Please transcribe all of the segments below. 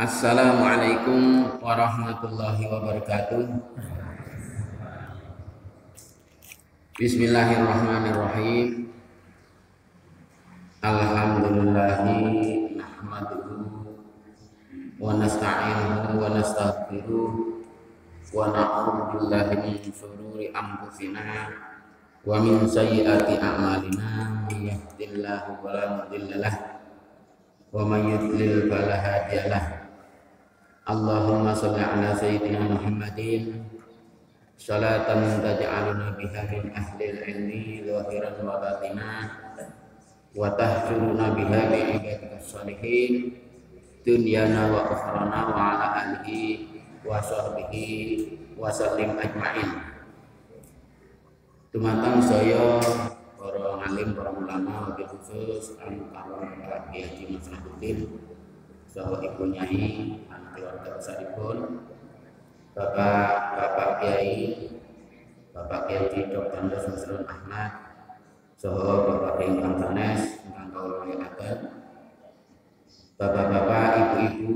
Assalamualaikum warahmatullahi wabarakatuh. Bismillahirrahmanirrahim. Alhamdulillahi nahmaduhu wa nasta'inuhu wa nastaghfiruh wa na'udzu billahi min shururi anfusina wa min sayyiati a'malina. May yahdihillahu fala mudilla lahu wa may yudlil fala hadiya lahu. Allahumma sholli ala sayyidina Muhammadin salatan taj'aluna biha min ahlil ilmi zahiran wa batina wa tahshuruna biha bi ibadikas sholihin dunyana wa ukhrana wa ala alihi wa sahbihi wa sallim ajma'in. Dumateng saya para alim, para ulama, wabil khusus Al-Mukarram Pak Kiai Haji Maslahuddin saha Ibu Nyai lan keluarga besaripun, Bapak Kiai Haji Dr. Andes Masrun Ahmad saha Bapak Kiai ingkang sanes ingkang kawula mulyakaken, Bapak-bapak, ibu-ibu,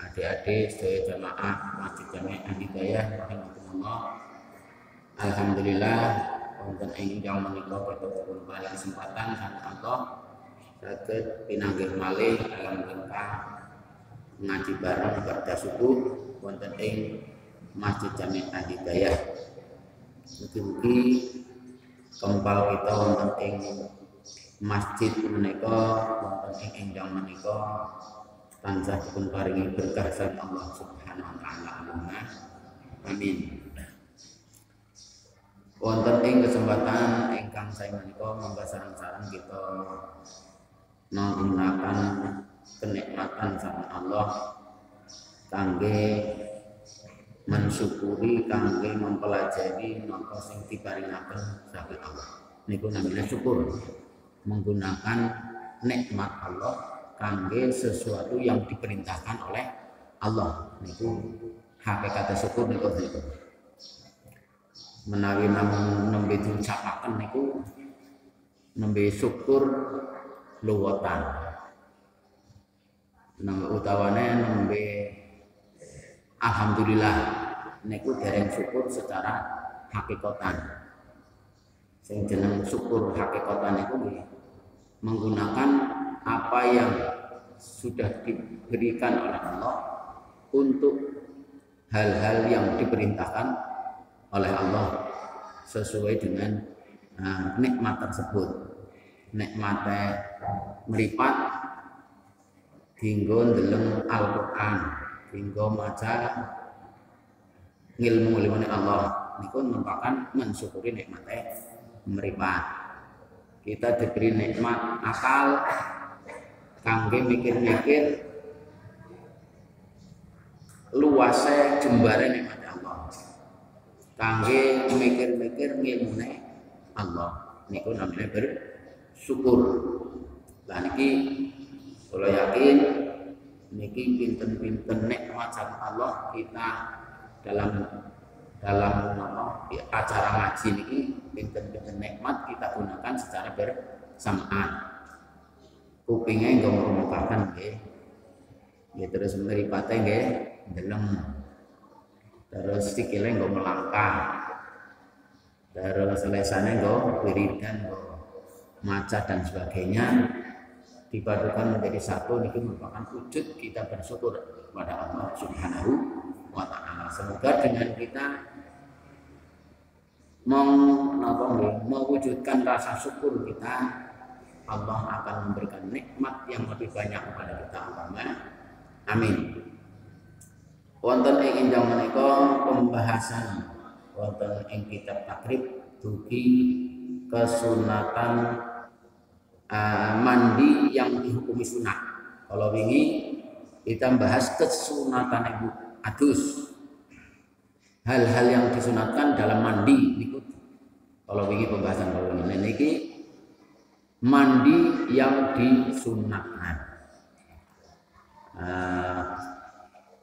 adik-adik sedaya jamaah Masjid Jami' Al-Hidayah rahimakumullah. Alhamdulillah wonten ing ingkang menika ketepun paling kesempatan saking Allah saged pinanggih malih dalam rangka ngaji bareng pada subuh wonten ing Masjid Jami' Al-Hidayah. Mugi-mugi kempal kita wonten ing masjid menika wonten ing ingkang menika tansah dipun paringi berkah saking Allah Subhanahu wa taala. Allahumma amin. Wonten ing kesempatan ingkang saya menika monggo sareng-sareng kita menggunakan kenikmatan saking Allah kangge mensyukuri, kangge mempelajari napa sing diparingaken saking Allah. Niku namanya syukur, menggunakan nikmat Allah kangge sesuatu yang diperintahkan oleh Allah. Niku hakikat syukur niku. Menawi namung nembe diucapaken niku nembe syukur luwetan. Utawane nembe alhamdulillah niku dereng syukur secara hakikatan. Sing jeneng syukur hakikatan niku menggunakan apa yang sudah diberikan oleh Allah untuk hal-hal yang diperintahkan oleh Allah sesuai dengan nikmat tersebut. Nikmate mripat dinggo ndeleng Al-Qur'an, dinggo maca ngilmu-ilmune Allah, niku merupakan mensyukuri nikmate mripat. Kita diberi nikmat akal kangge mikir-mikir luase jembare nikmat Allah, kangge mikir-mikir ngilmune Allah, niku namanya bersyukur. Lah niki kula yakin niki pinten-pinten nikmat saking Allah kita dalam acara ngaji niki pinten-pinten nikmat kita gunakan secara bersamaan. Kupinge nggo ngrungokaken nggih. Nggih terus mripate nggih ndeleng. Terus sikile nggo melangkah. Terus lesane nggo wiridan, nggo maca dan sebagainya dipadukan menjadi satu. Ini merupakan wujud kita bersyukur kepada Allah Subhanahu wa taala. Semoga dengan kita mewujudkan rasa syukur kita, Allah akan memberikan nikmat yang lebih banyak kepada kita. Allahumma amin. Wonten ing injang menika pembahasan wonten ing kitab takrib dugi kesunatan mandi yang dihukumi sunat. Kalau wingi kita bahas kesunatan ibu adus, hal-hal yang disunatkan dalam mandi niku. Kalau wingi pembahasan kalau ini niki mandi yang disunatkan.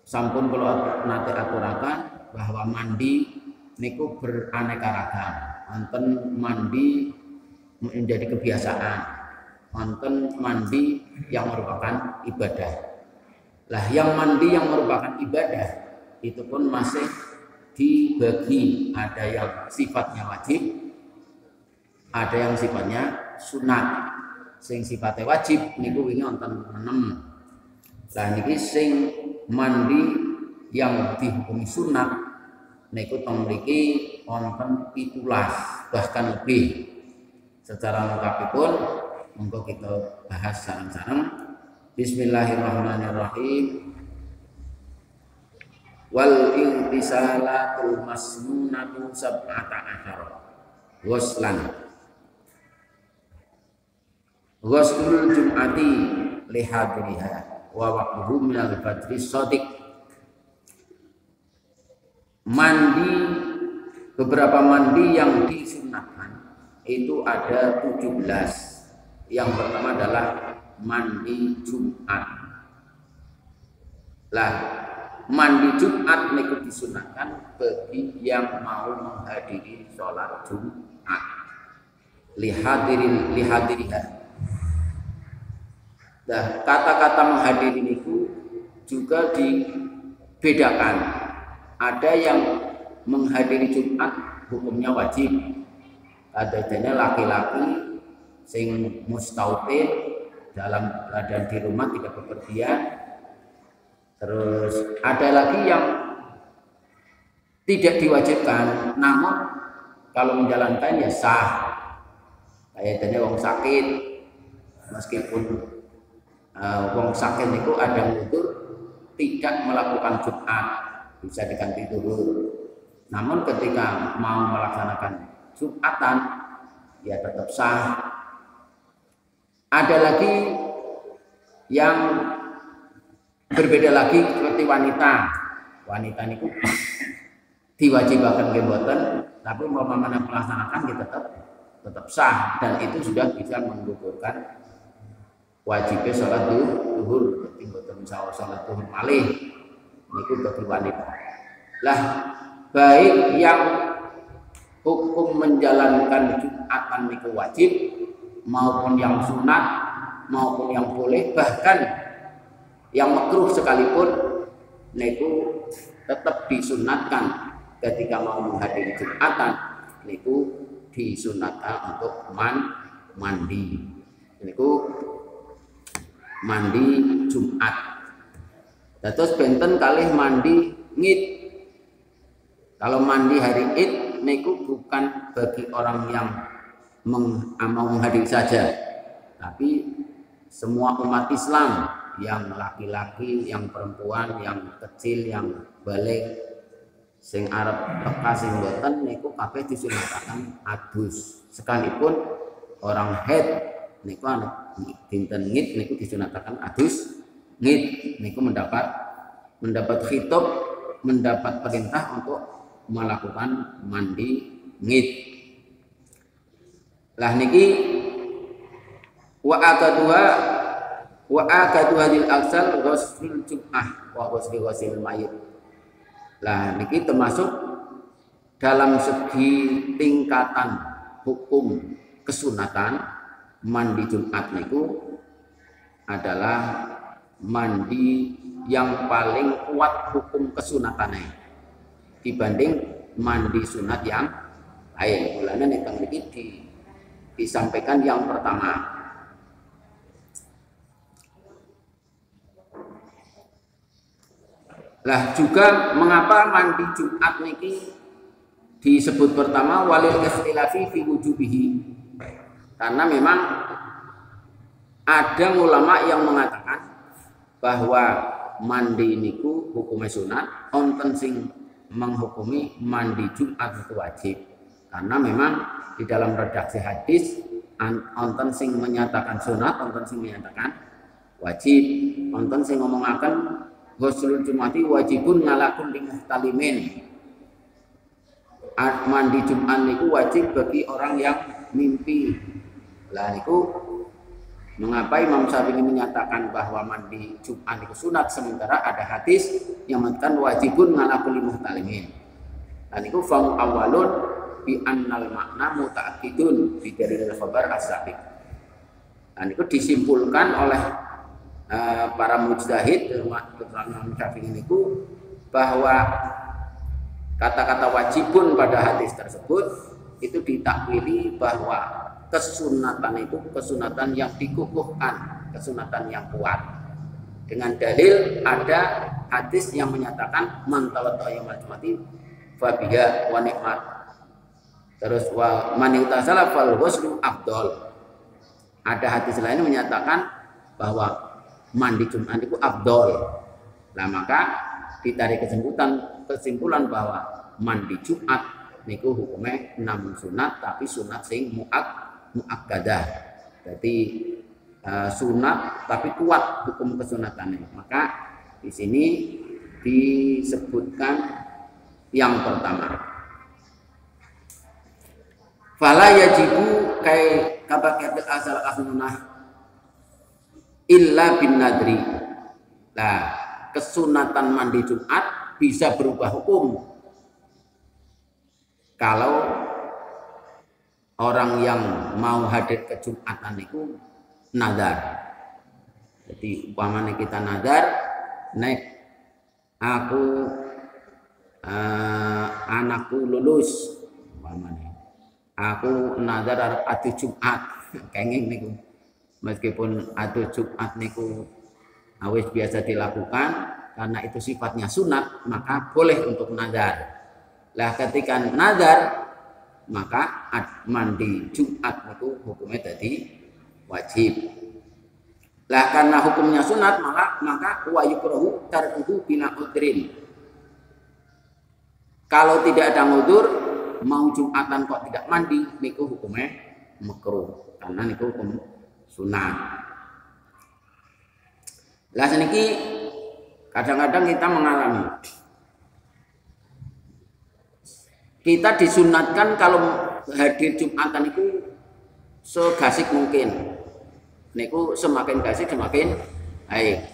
Sampun kalau nate aturakan bahwa mandi niku beraneka ragam. Wonten mandi menjadi kebiasaan, wonten mandi yang merupakan ibadah. Lah yang mandi yang merupakan ibadah itu pun masih dibagi, ada yang sifatnya wajib, ada yang sifatnya sunat. Sing sifatnya wajib niku wingi wonten 6. Lah niki sing mandi yang dihukumi sunat niku teng mriki wonten 17 bahkan lebih. Secara lengkapipun monggo kita bahas sareng-sareng. Bismillahirrahmanirrahim. Wal intisalatul masnunatu sab'ata asyara ghuslan. Ghuslul jum'ati lihadriha wa waqtuhu minal fajri shadiq. Mandi, beberapa mandi yang disunatkan itu ada 17. Yang pertama adalah mandi Jumat. Lah, mandi Jumat niku disunatkan bagi yang mau menghadiri sholat Jumat. Lihadiriha. Nah, kata-kata menghadiri niku juga dibedakan. Ada yang menghadiri Jumat hukumnya wajib. Adanya laki-laki sing mustautin dalam keadaan di rumah tidak bepergian. Terus ada lagi yang tidak diwajibkan, namun kalau menjalankan ya sah. Kayaknya wong sakit, meskipun wong sakit itu ada udzur tidak melakukan Jumat, bisa diganti zuhur. Namun ketika mau melaksanakan Jumatan ya tetap sah. Ada lagi yang berbeda lagi seperti wanita. Wanita niku diwajibkan keboten, tapi umpamanya melaksanakan ya tetap sah, dan itu sudah bisa menggugurkan wajibnya sholat zuhur. Mboten sholat zuhur malih niku bagi wanita. Lah baik yang hukum menjalankan Jumatan niku wajib maupun yang sunat maupun yang boleh, bahkan yang makruh sekalipun niku tetap disunatkan ketika mau menghadiri Jumatan niku disunatkan untuk mandi. Niku mandi Jumat. Terus benten kalih mandi ngid. Kalau mandi hari Id niku bukan bagi orang yang mau menghadiri saja, tapi semua umat Islam, yang laki-laki, yang perempuan, yang kecil, yang balik, sing arep teka sing boten niku kabeh disunataken adus. Sekalipun orang haid niku ana dinten ngid niku disunataken adus ngid, niku mendapat khitab, mendapat perintah untuk melakukan mandi ngid. Lah niki wa akaduha lil aksal ghuslul jum'ah wa ghusl mayit. Lah niki termasuk dalam segi tingkatan hukum kesunatan mandi Jumat niku adalah mandi yang paling kuat hukum kesunatannya dibanding mandi sunat yang lain. Mulanya nek niki disampaikan yang pertama. Lah juga mengapa mandi Jumat niki disebut pertama walil ikhtilafi fi wujubihi? Karena memang ada ulama yang mengatakan bahwa mandi niku hukumnya sunat, onten sing menghukumi mandi Jumat itu wajib. Karena memang di dalam redaksi hadis onten sing menyatakan sunat, onten sing menyatakan wajib. Onten sing ngomongaken ghuslul jumati wajibun ngalakun li muhtalimin. Mandi Jumat niku wajib bagi orang yang mimpi. Lah niku mengapa Imam Syafi'i menyatakan bahwa mandi Jumat itu sunat, sementara ada hadis yang mengatakan wajibun ngalakun li muhtalimin. Dan itu famu awalun bi annal makna muta'akkidun bi dalil khabar as-sabiq. Dan itu disimpulkan oleh para mujtahid terutama Syafi'i niku bahwa kata-kata wajibun pada hadis tersebut itu ditakwili bahwa kesunatan itu kesunatan yang dikukuhkan, kesunatan yang kuat. Dengan dalil ada hadis yang menyatakan man tawadda'a yaumal jum'ati fa biha wa ni'mat. Terus wa man ightasala fal ghuslu afdal. Ada hadis lain yang menyatakan bahwa mandi Jumat itu afdal. Nah, maka ditarik kesimpulan bahwa mandi Jumat niku hukumnya 6 sunat tapi sunat sing muakkadah. Jadi sunat tapi kuat hukum kesunatannya. Maka di sini disebutkan yang pertama. Fala yajibu kai kabaqatil asal asnunah illa bin nadri. Nah, kesunatan mandi Jumat bisa berubah hukum kalau orang yang mau hadir ke Jumatan itu nadar. Jadi umpamanya kita nadar, nek aku anakku lulus, umpamanya aku nadar adu Jumat, kenging niku. Meskipun adu Jumat niku awis biasa dilakukan karena itu sifatnya sunat, maka boleh untuk nadar. Lah ketika nadar maka mandi Jumat itu hukumnya jadi wajib. Lah karena hukumnya sunat maka wa yukrahu tarkuhu bila udrin. Kalau tidak ada ngudur mau Jumatan kok tidak mandi niku hukumnya makruh karena niku hukum sunat. Lah seniki kadang-kadang kita mengalami kita disunatkan kalau hadir Jumatan itu segasik mungkin. Niku semakin gasik semakin baik.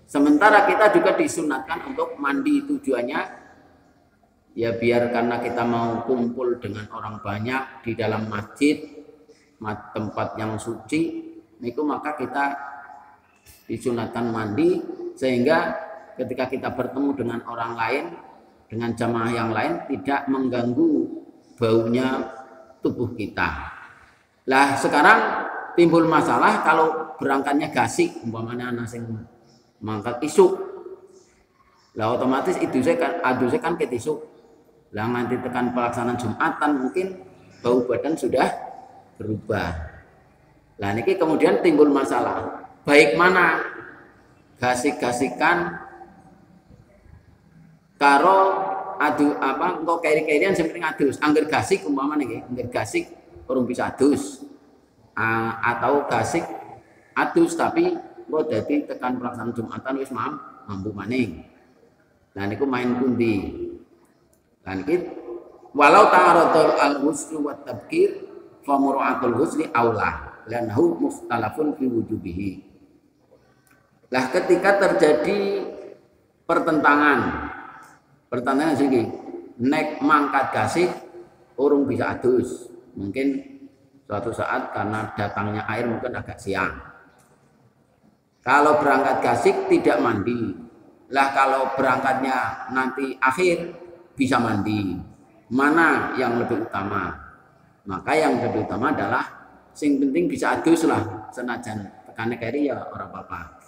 Sementara kita juga disunatkan untuk mandi, tujuannya ya biar karena kita mau kumpul dengan orang banyak di dalam masjid, tempat yang suci, niku maka kita disunatkan mandi sehingga ketika kita bertemu dengan orang lain, dengan jamaah yang lain tidak mengganggu baunya tubuh kita. Lah sekarang timbul masalah kalau berangkatnya gasik, umpamanya anak sing mangkat isuk. Lah otomatis itu saya kan ketisuk. Lah nanti tekan pelaksanaan Jumatan mungkin bau badan sudah berubah. Lah niki kemudian timbul masalah. Baik mana gasik-gasikan karo adu apa engko keri-kerian sing penting adus. Angger gasik umpamane nggih, angger gasik urung bisa adus. Atau gasik adus tapi kok dadi tekan pelaksanaan Jumatan wis mampu maning. Nah niku main pundi. Lan iki walau ta'aradul al-ghusl wa tabkir fa mura'atul ghusli aula lanhu mustalafun fi wujubihi. Lah ketika terjadi pertentangan sini nek mangkat gasik urung bisa adus, mungkin suatu saat karena datangnya air mungkin agak siang. Kalau berangkat gasik tidak mandi. Lah kalau berangkatnya nanti akhir bisa mandi. Mana yang lebih utama? Maka yang lebih utama adalah sing penting bisa adus lah. Senajan tekan keri ya ora apa-apa.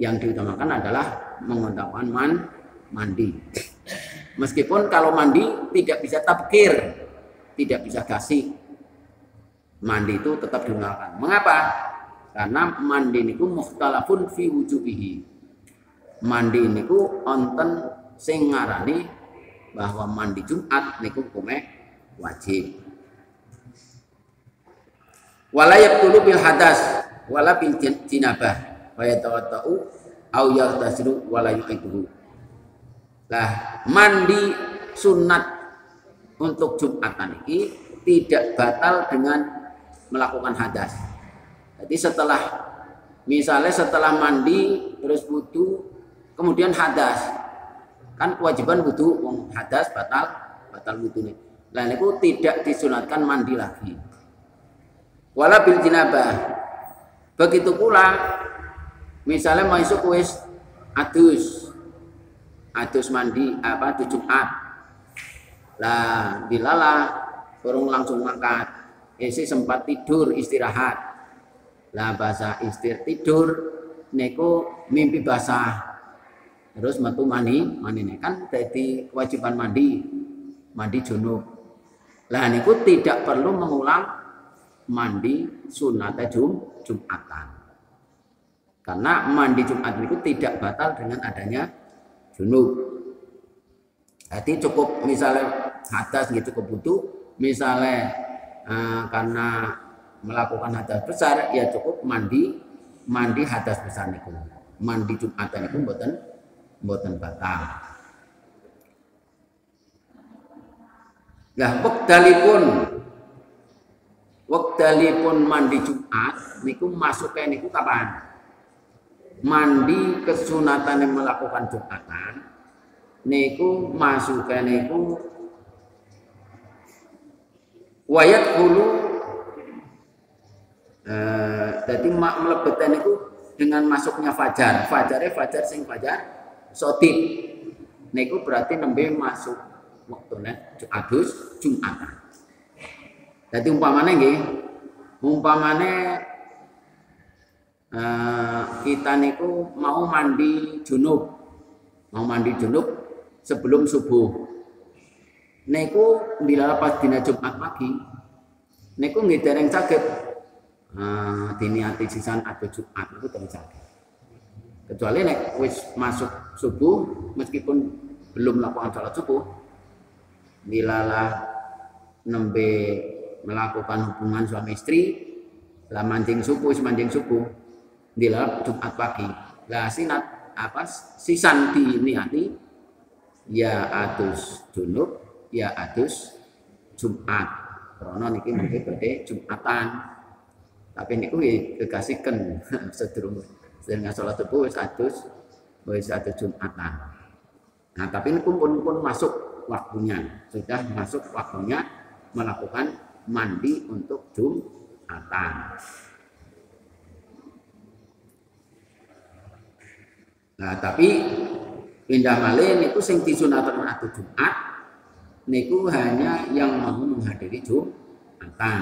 Yang diutamakan adalah mengutamakan mandi. Meskipun kalau mandi tidak bisa tabkir, tidak bisa gasik. Mandi itu tetap digunakan. Mengapa? Karena mandi niku mukhtalafun fi wujubihi. Mandi niku onten sing ngarani bahwa mandi Jumat niku hukumnya wajib. Wala yaqtulu bil hadas wala bil jinabah wa yatawaddau au yaghtasilu wala yuqiduhu. Lah mandi sunat untuk Jumatan ini tidak batal dengan melakukan hadas. Jadi misalnya setelah mandi terus wudu kemudian hadas, kan kewajiban wudu, hadas batal wudu nih. Lah niku tidak disunatkan mandi lagi. Wala bil jinabah. Begitu pula Misalnya mau isuk wis adus mandi di Jumat. Lah dilalah kurang langsung mangkat. Isi sempat tidur istirahat. Lah bahasa tidur niku mimpi basah. Terus metu mani kan jadi kewajiban mandi junub. Lah niku tidak perlu mengulang mandi sunat Jumatan. Karena mandi Jumat itu tidak batal dengan adanya junub. Jadi cukup misalnya hadas gitu cukup butuh, misalnya karena melakukan hadas besar ya cukup mandi hadas besar niku. Mandi Jumatan niku mboten batal. Lah wektalipun mandi Jumat niku masuknya niku kapan? Mandi kesunatan yang melakukan Jumatan niku masuknya niku wayat hulu jadi melebetnya niku dengan masuknya fajar sing fajar sotik niku berarti nembe masuk waktunya adus Jumatan. Jadi umpamane kita niku mau mandi junub sebelum subuh. Niku bila pas dina Jumat pagi, niku nggih dereng saged diniati sisan adus Jumat niku dereng saged. Kecuali nek wis masuk subuh meskipun belum melakukan salat subuh, dilalah nembe melakukan hubungan suami istri, lah mancing subuh, dilalah Jumat pagi. Lah sisan diniati ya adus junub, ya adus Jumat. Karena niki mungkin badhe Jumatan. Tapi niku kekasihken sedurung salat subuh wis adus Jumatan. Nah, tapi niku pun masuk waktunya, sudah masuk waktunya melakukan mandi untuk Jumatan. Nah, tapi pindah malih niku sing disunataken adus Jumat niku hanya yang mau menghadiri Jumatan.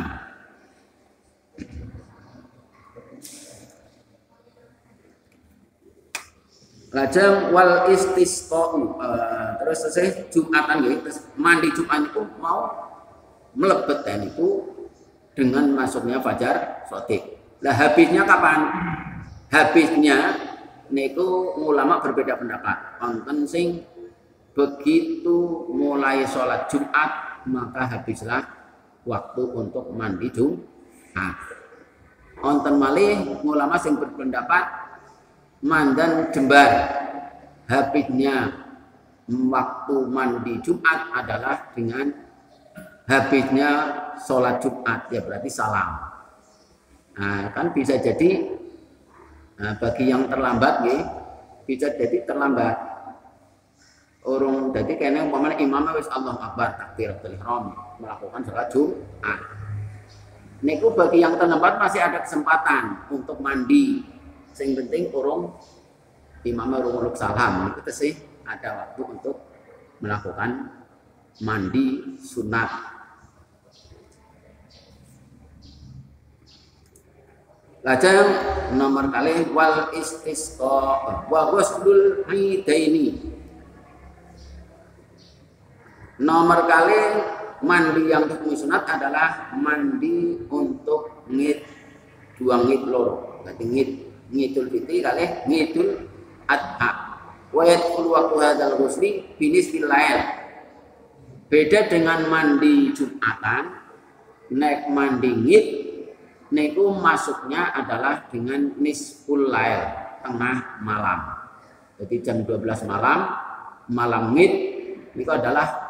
Lajeng wal istisqa'u terus selesai Jumatan nggih, terus mandi Jumat niku mau mlebet niku dengan masuknya fajar shadiq. Lah habisnya kapan? Habisnya niku ulama berbeda pendapat. Wonten sing begitu mulai sholat Jumat maka habislah waktu untuk mandi Jumat. Wonten malih ulama sing berpendapat mandan jembar habisnya waktu mandi Jumat adalah dengan habisnya sholat Jumat, ya berarti salam. Nah, kan bisa jadi bagi yang terlambat nih, bisa jadi terlambat. Orang jadi kayaknya umpamanya imamnya wis Allahu Akbar takbiratul ihram melakukan sholat Jumat. Niku bagi yang terlambat masih ada kesempatan untuk mandi. Sing penting urung imamnya urung salam itu sih ada waktu untuk melakukan mandi sunat. Lajeng nomor kali wal istisqa wa ghuslul idaini. Nomor kali mandi yang hukum sunat adalah mandi untuk ngid dua ngid loro. Berarti ngidul fitri kali ngidul adha. Wa yadkhulu waqtu hadzal ghusli binisbil lail. Beda dengan mandi Jumatan, nek mandi ngid niku masuknya adalah dengan nisful lail, tengah malam. Jadi jam 12 malam ngid niku adalah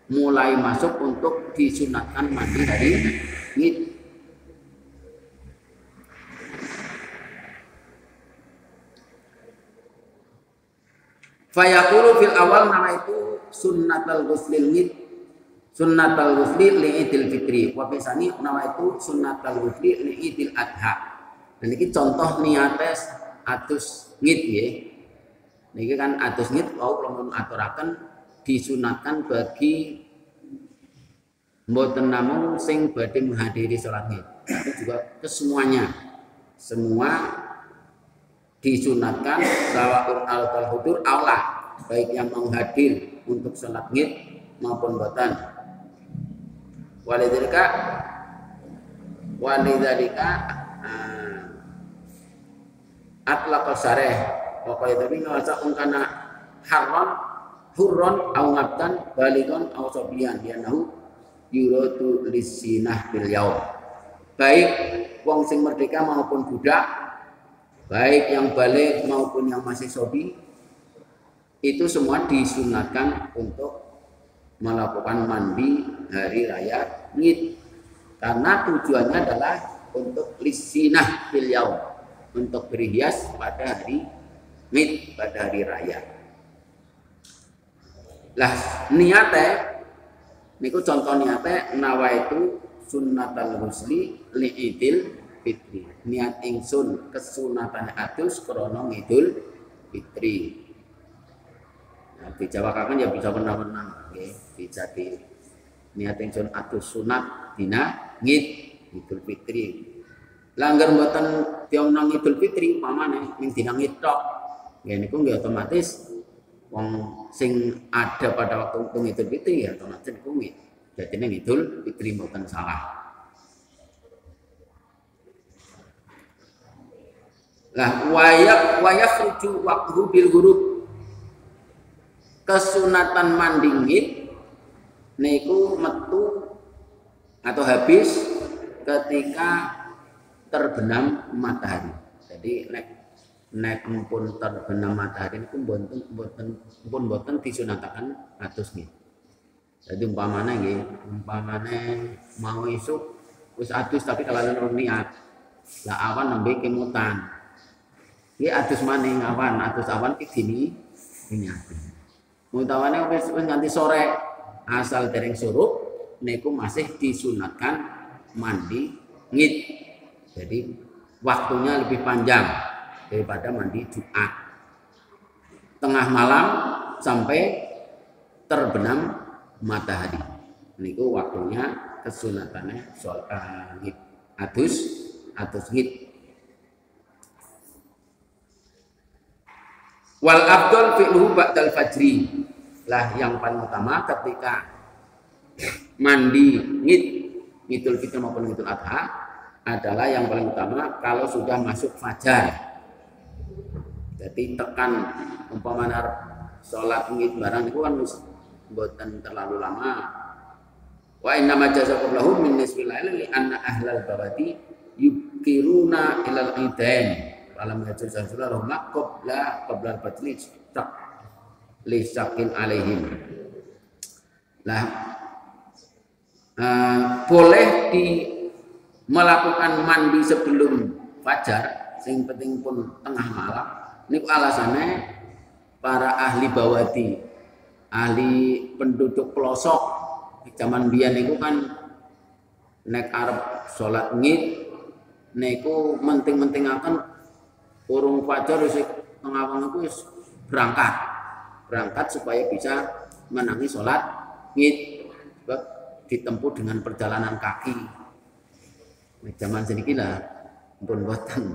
mulai masuk untuk disunatkan mandi dari ngid. Fayaqulu fil awal nama itu sunnatul ghuslil ngid, sunnatul ghusli li idil fitri. Wa pisani nama itu sunnatul ghusli li idil adha. Dan ini contoh niates atus ngit nggih. Niki kan atus ngit wau kula aturaken disunatkan bagi mboten namung sing badhe menghadiri salat ngit, tapi juga kesemuanya. Semua disunatkan sawaun al hudur Allah, baik yang menghadir untuk salat ngit maupun mboten. Walidzalika atlaqal syarih wa qaidami ngasa ungkana haram hurron au ngabdan baligon au sobian yanahu yuratu lisinah bil yaum. Baik wong sing merdeka maupun budak, baik yang balik maupun yang masih sobi, itu semua disunatkan untuk melakukan mandi hari raya ngid, karena tujuannya adalah untuk lisinah bil yaum, untuk berhias pada hari ngid, pada hari raya. Lah niate niku contoh niate nawaitu sunnatal husli liidil fitri. Niat ingsun kesunatan atus krana ngidul fitri. Nah, dijawakaken ya bisa menang-menang nggih, bisa di niat ingsun atus sunat dina ngid Idul Fitri. Langgar mboten diomong Idul Fitri umpamane ning dina ngid tok. Nggih niku nggih otomatis wong sing ada pada waktu Idul Fitri ya otomatis niku ngid. Jadine Idul Fitri mboten salah. Lah wayak rujuk waktu bil huruf. Kesunatan mandi ngid niku metu atau habis ketika terbenam matahari. Jadi nek pun terbenam matahari niku mboten disunataken atus ngid. Jadi umpamane mau isuk wis atus tapi kalau niat lah awan nembe kemutan. Iki atus maning awan, atus awan ki dini niat. Mutawane wis nganti sore asal dereng surup niku masih disunatkan mandi ngid. Jadi waktunya lebih panjang daripada mandi Jumat. Tengah malam sampai terbenam matahari. Niku waktunya kesunatannya sholat ngid. Atus ngid. Wal afdal fi'luhu ba'dal fajri. Lah yang paling utama ketika mandi ngid Idul Fitri maupun Idul Adha adalah yang paling utama kalau sudah masuk fajar. Jadi tekan umpamanya sholat ngid barang itu kan mboten terlalu lama. Wa inna ma jazakumullahu min nisfil laili li anna ahlal bawati yukiruna ilal idain. Alam yajur sansulah rahmat qabla batli lisakin alaihim. Lah boleh melakukan mandi sebelum fajar, sing penting pun tengah malam. Niku alasannya para ahli bawati, ahli penduduk pelosok di zaman biyen niku kan nek arep salat ngid niku menting-mentingaken urung fajar wis tengah wengi ku wis berangkat supaya bisa menangi sholat ngid, sebab ditempuh dengan perjalanan kaki. Nah, zaman sedikit lah pun boten.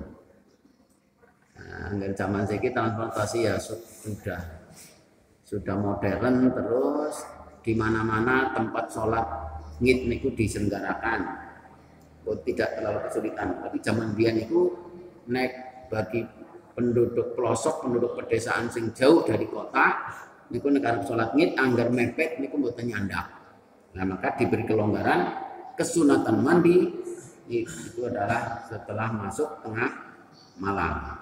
Nah, zaman sedikit transportasi ya sudah modern, terus di mana-mana tempat sholat ngid niku diselenggarakan. Tidak terlalu kesulitan. Tapi zaman biyen niku nek bagi penduduk pelosok, penduduk pedesaan sing jauh dari kota, niku nek arep salat ngid anggar mepet niku mboten nyandak. Nah, maka diberi kelonggaran kesunatan mandi itu adalah setelah masuk tengah malam.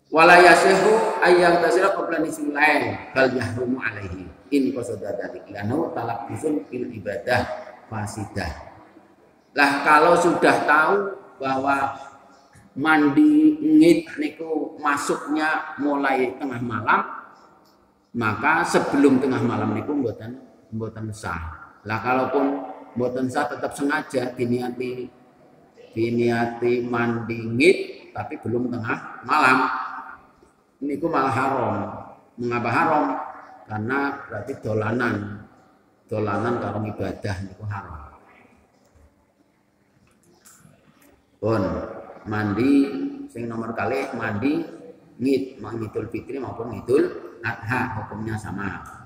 Wala yasihu ayyam tasira qabla nisfil lail bal yahrumu alaihi in qasada dzalik lanu talabbusun fil ibadah fasidah. Lah kalau sudah tahu bahwa mandi ngid niku masuknya mulai tengah malam, maka sebelum tengah malam niku mboten sah. Lah kalaupun mboten sah tetap sengaja diniati mandi ngid tapi belum tengah malam. Niku malah haram. Mengapa haram? Karena berarti dolanan karo ibadah niku haram. Pun mandi sing nomor kali mandi Idul Fitri maupun Idul Adha hukumnya sama.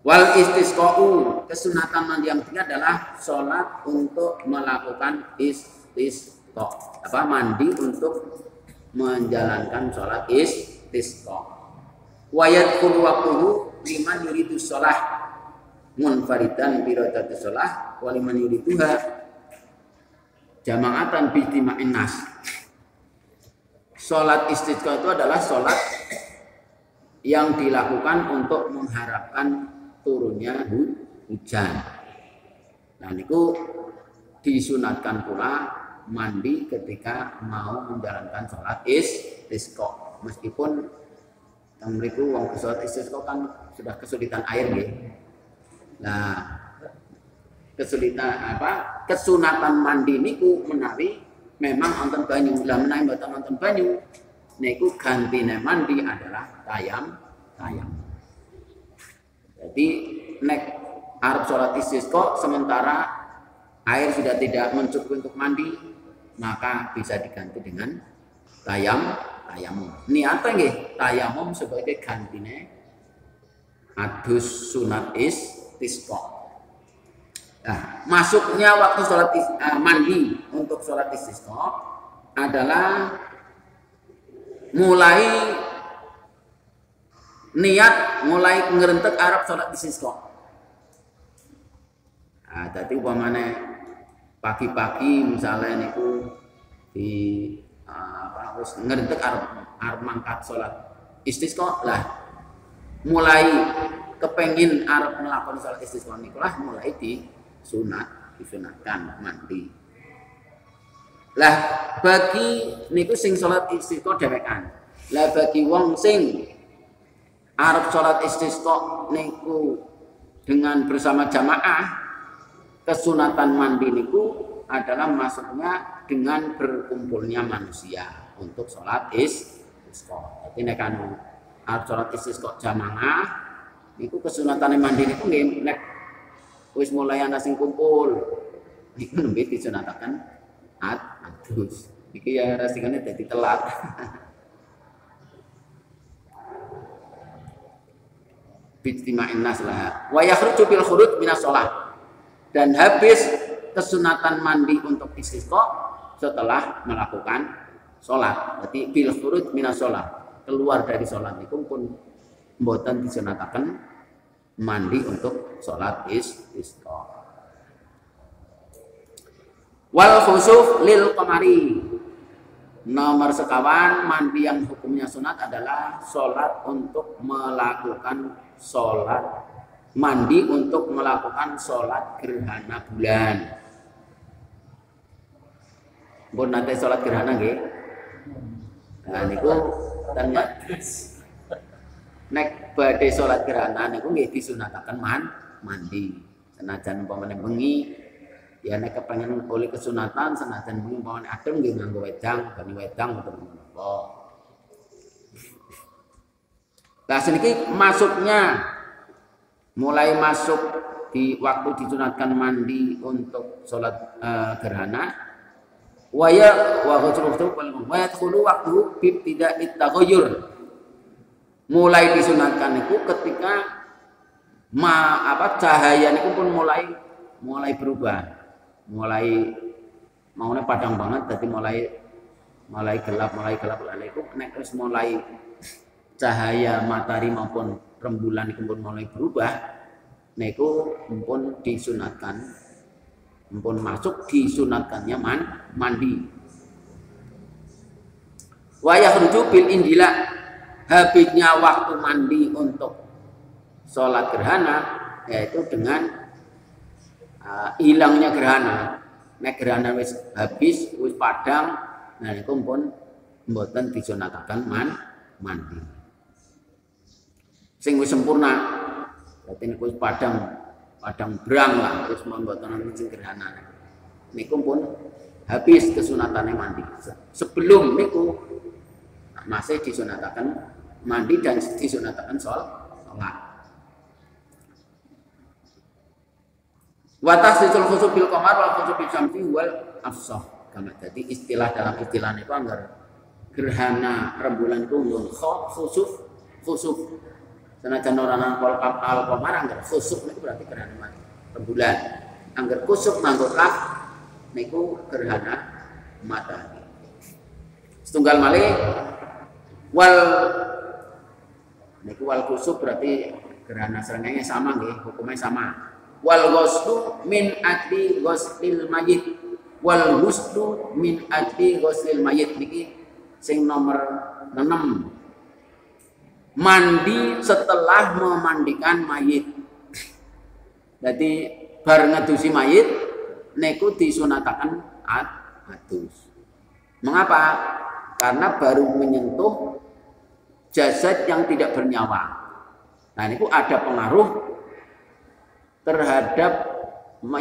Wal istisqa'u, kesunatan mandi yang ketiga adalah sholat untuk melakukan istisqa. Mandi untuk menjalankan sholat istisqa. Wa yadkhulu waqtuhu liman yuridu sholah munfaridan bi radati sholah wa liman yuriduha jama'atan bi ijtima'in nas. Sholat istisqa itu adalah sholat yang dilakukan untuk mengharapkan turunnya hujan. Nah, niku disunatkan pula mandi ketika mau menjalankan sholat istisqa. Meskipun yang mriku wong sholat istisqa kan sudah kesulitan air nggih. Nah, kesunatan mandi niku menawi memang wonten banyu. Lah menawi mboten wonten banyu niku gantine mandi adalah tayamum. Jadi nek arep sholat istisqa sementara air sudah tidak mencukupi untuk mandi, maka bisa diganti dengan tayamum. Niate nggih tayamum sebagai gantine adus sunat istisqa. Nah, masuknya waktu sholat mandi untuk sholat istisqa adalah mulai ngerentek arep sholat istisqa. Nah, dadi upamane pagi-pagi misalnya niku di wis ngerentek arep mangkat sholat istisqa lah, mulai kepengin arep nglakoni sholat istisqa niku lah mulai disunatkan mandi. Lah bagi niku sing sholat istisqa dhewekan. Lah bagi wong sing arep sholat istisqa niku dengan bersama jamaah, kesunatan mandi niku adalah masuknya dengan berkumpulnya manusia untuk sholat istisqa. Jadi nek arep sholat istisqa jamaah niku kesunatane mandi niku nggih nek wis mulai ana sing kumpul niku nembe disunataken adus. Iki ya resikonya dadi telat. Bijtima'in nas lah. Wa yakhruju bil khuruj minas shalah. Dan habis kesunatan mandi untuk istisqa setelah melakukan sholat. Berarti bil khuruj minas shalah, keluar dari sholat niku pun mboten disunataken mandi untuk sholat istisqa. Wal khusuf lil qamari. Nomor sekawan, mandi yang hukumnya sunat adalah sholat untuk melakukan sholat mandi untuk melakukan sholat gerhana bulan. Pun nanti sholat gerhana nggih. Nah niku ternyata nek badhe sholat gerhana niku nggih disunataken mandi. Senajan umpamane bengi ya nek kepengen oleh kesunatan senajan bengi umpamane adem nggih nganggo wedang, bani wedang utawa menapa. Lah seniki masuknya mulai masuk di waktu disunatkan mandi untuk sholat gerhana wa yadkhulu waktu tidak ditaghayyur. Mulai disunatkan itu ketika cahaya niku pun mulai berubah, mulai maunya padang banget, jadi mulai gelap lalu itu nek wis mulai cahaya matahari maupun rembulan itu pun mulai berubah, niku pun disunatkan, pun masuk disunatkannya mandi. Wa yakhruju bil indila, habisnya waktu mandi untuk sholat gerhana yaitu dengan hilangnya gerhana. Nek gerhana wis habis, wis padang, nah niku pun mboten disunataken mandi. Sing wis sempurna, berarti niku wis padang brang lah, terus mboten wonten sing gerhana. Niku pun habis kesunatane mandi. Sebelum niku masih disunatakan mandi dan disunatakan sholat. Wa tasdisul khusuf bil qamar wal khusuf bil syamsi wal afsah. Kama jadi istilah dalam istilah niku anggar gerhana rembulan itu khusuf. Senajan ora nang al qamar anggar khusuf niku berarti gerhana rembulan. Anggar khusuf nganggo kaf niku gerhana matahari. Setunggal malih wal niku wal khusuf berarti gerhana srengenge sama nggih, hukumnya sama. Wal ghuslu min ajli ghuslil mayit. Wal ghuslu min ajli ghuslil mayit niki sing nomor 6. Mandi setelah memandikan mayit. Jadi bar ngedusi mayit niku disunatakan adus. Mengapa? Karena baru menyentuh jasad yang tidak bernyawa. Nah, niku ada pengaruh terhadap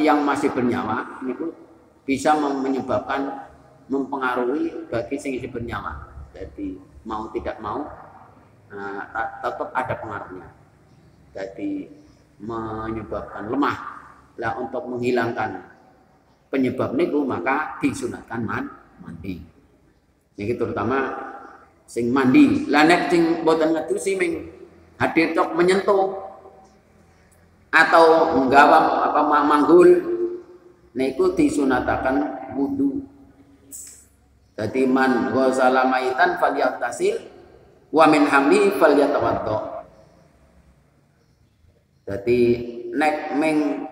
yang masih bernyawa, niku bisa menyebabkan mempengaruhi bagi sing masih bernyawa. Jadi mau tidak mau tetap ada pengaruhnya. Jadi menyebabkan lemah. Lah untuk menghilangkan penyebab niku maka disunatkan mandi. Niki terutama sing mandi. Lah nek sing boten ngedusi ming hadir tok menyentuh atau menggawam apa manggul niku disunatakan wudu. Jadi man ghazala maitan falyaghtasil wa min hamli falyatawaddo. Jadi nek ming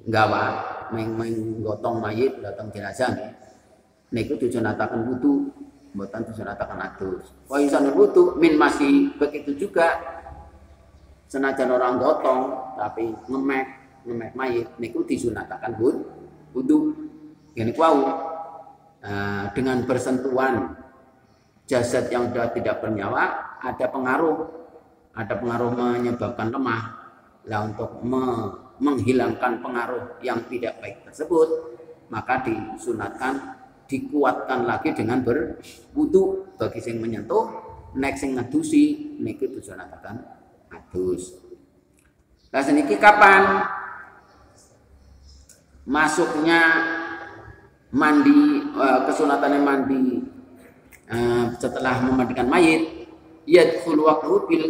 gawa ming gotong mayit datang jenazah niku disunatakan wudu, mboten disunatakan adus. Wa yusanul wudu min masih begitu juga. Senajan orang gotong tapi ngemek mayit niku disunatakan wudu. Ini wau dengan bersentuhan jasad yang sudah tidak bernyawa ada pengaruh menyebabkan lemah. Lah untuk menghilangkan pengaruh yang tidak baik tersebut maka disunatkan dikuatkan lagi dengan berwudu bagi sing menyentuh, nek sing ngedusi niku disunatakan adus. Lah seniki kapan masuknya mandi kesunatan mandi setelah memandikan mayit? Yadkhul waqtu bil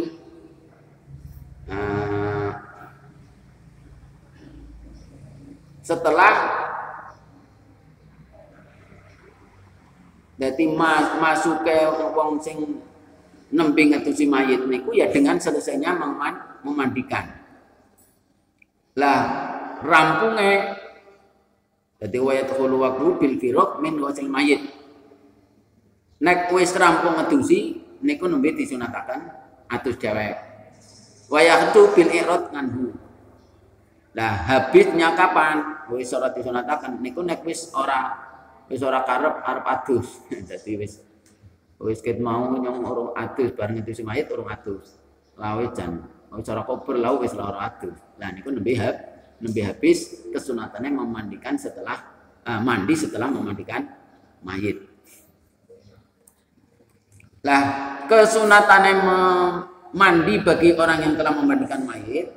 setelah jadi masuk ke wong sing nembe ngedusi mayit niku ya dengan selesainya memandikan. Lah rampunge dadi wa yadkhulu waqtu bil firaq min ghusl mayit. Nek wis rampung ngedusi niku nembe disunataken adus dhewek. Wa yahdu bil irad nganhu. Lah habisnya kapan? Wis ora disunataken niku nek wis ora karep arep adus. Dadi wis ket mau nyong urung adus bareng itu mayit urung adus. Lah wis jan cara kober lah wis ora adus. Lah niku nembe habis kesunatannya memandikan setelah mandi setelah memandikan mayit. Lah kesunatannya mandi bagi orang yang telah memandikan mayit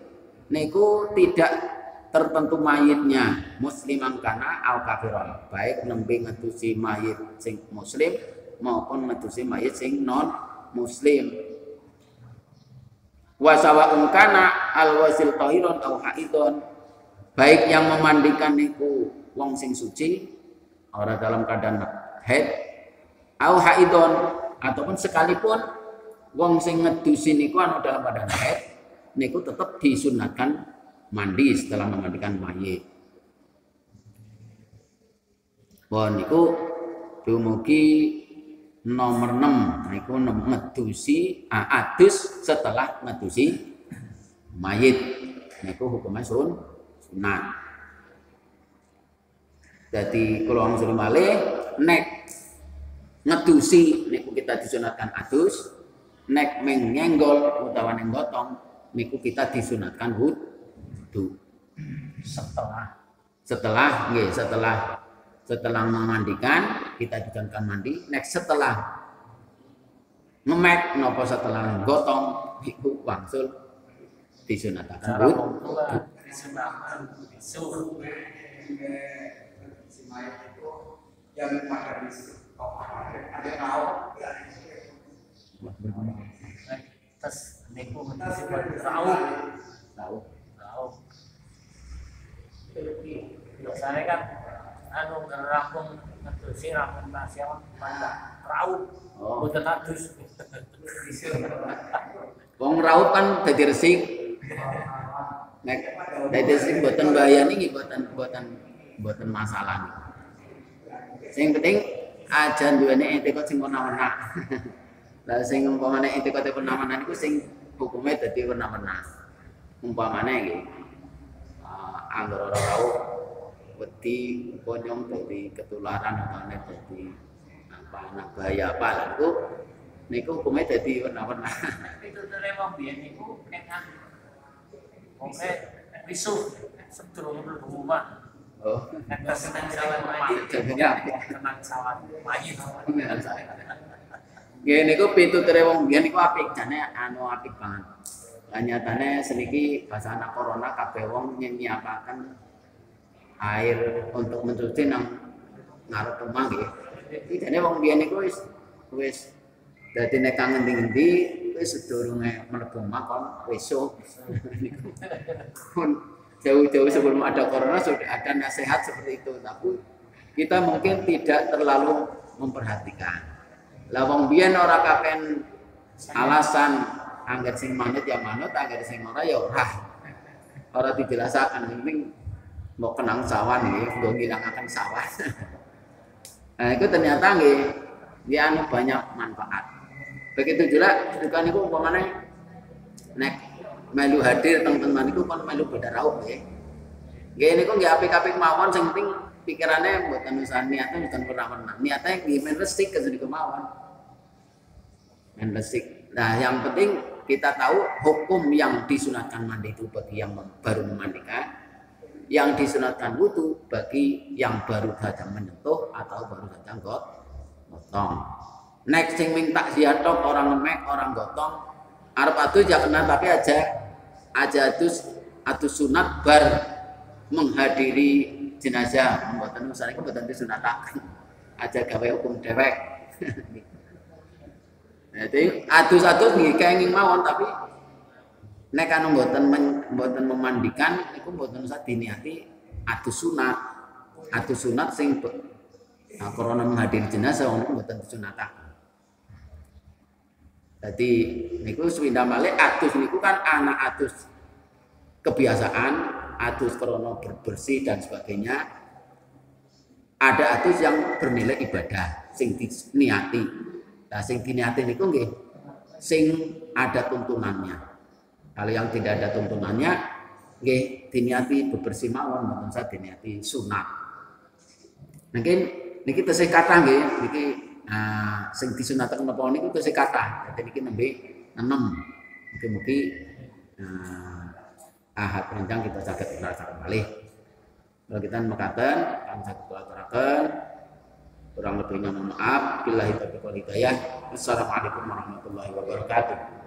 niku tidak tertentu mayitnya musliman kana al kafiron, baik nembe ngedusi mayit sing muslim maupun ngedusi mayit sing non muslim. Wa sawa'un kana al wasil tahiron au haidon, baik yang memandikan niku wong sing suci ora dalam keadaan haid au haidon, ataupun sekalipun wong sing ngedusi niku anu dalam keadaan haid niku tetap disunatkan mandi setelah memandikan mayit. Wah niku dumugi nomor 6 niku ngedusi adus setelah ngedusi mayit niku hukumnya sunat. Jadi kalau wong malih nek ngedusi niku kita disunatkan adus, nek menyenggol utawa ning gotong niku kita disunatkan wudu. Setelah Setelah memandikan, kita dijanjikan mandi. Next setelah ngemek nopo setelah gotong iku wangsul disunatakan disunatkan bisu si mayat itu yang pada bisu ada tahu terus niku tahu biasanya kan anu ngerampung ngedusi rampung nasional mana raut boten adus wong raut kan dadi resik nek dadi resik boten bahaya niki boten masalah sing penting aja duwene etika sing werna-werna lah sing umpamane etika werna-werna niku sing hukume dadi werna-werna umpamane iki anggere ora raut wedi ponyong dadi ketularan atau nek dadi anak bahaya apa itu niku hukumnya jadi warna-warna itu terima biyen niku enak oke bisu sedurunge mlebu omah nek seneng sawan mayit jadinya kenang sawan mayit nggih niku pituture wong biyen niku apik jane anu apik banget lan nyatane seniki pas ana corona kabeh wong nyiapaken air untuk mencuci nang ngarep omah nggih. Iki jane wong biyen niku wis dadi nek kangen ngendi wis sedurunge mlebu omah kon besok. Pun jauh-jauh sebelum ada corona sudah ada nasihat seperti itu, tapi kita mungkin tidak terlalu memperhatikan. Lah wong biyen ora kaken alasan angger sing manut ya manut, angger sing ora ya ora. Ora dijelasaken penting mau kenang sawan nggih, nggo ngilangaken sawan. Nah, itu ternyata dia anu banyak manfaat. Begitu juga niku umpamane nek melu hadir teman-teman niku kon melu beda raup nggih. Nggih niku nggih apik-apik mawon sing penting pikirane mboten usah niate mboten pernah. Niate nggih men resik kesini kemawon. Men resik. Nah, yang penting kita tahu hukum yang disunatkan mandi itu bagi yang baru memandikan. Yang disunatkan wudu bagi yang baru saja menyentuh atau baru saja gotong. Next sing minta ziarah orang ngemek, orang gotong, arep adus ya kena tapi aja adus sunat bar menghadiri jenazah. Mboten usah niku mboten disunataken. Aja gawe hukum dewek. Jadi adus-adus nggih kenging mawon tapi nek anu mboten memandikan iku mboten usah diniati adus sunat. Adus sunat sing corona menghadiri jenazah wong mboten disunataken. Dadi niku swinda malih adus niku kan ana adus kebiasaan, adus corona bersih dan sebagainya. Ada adus yang bernilai ibadah sing diniati. Nah sing diniati niku nggih sing ada tuntunannya. Kalau yang tidak ada tuntunannya, nggih diniati bebersih mawon, mboten usah diniati sunat. Mungkin niki tesih kathah nggih, niki sing disunataken menapa niku tesih kathah. Dadi niki nembe 6. Mugi-mugi ahad rencang kita saged ngrasakaken malih. Kalau kita mekaten kang saged aturaken kurang lebihnya mohon maaf. Billahi taufiq wal hidayah. Assalamualaikum warahmatullahi wabarakatuh.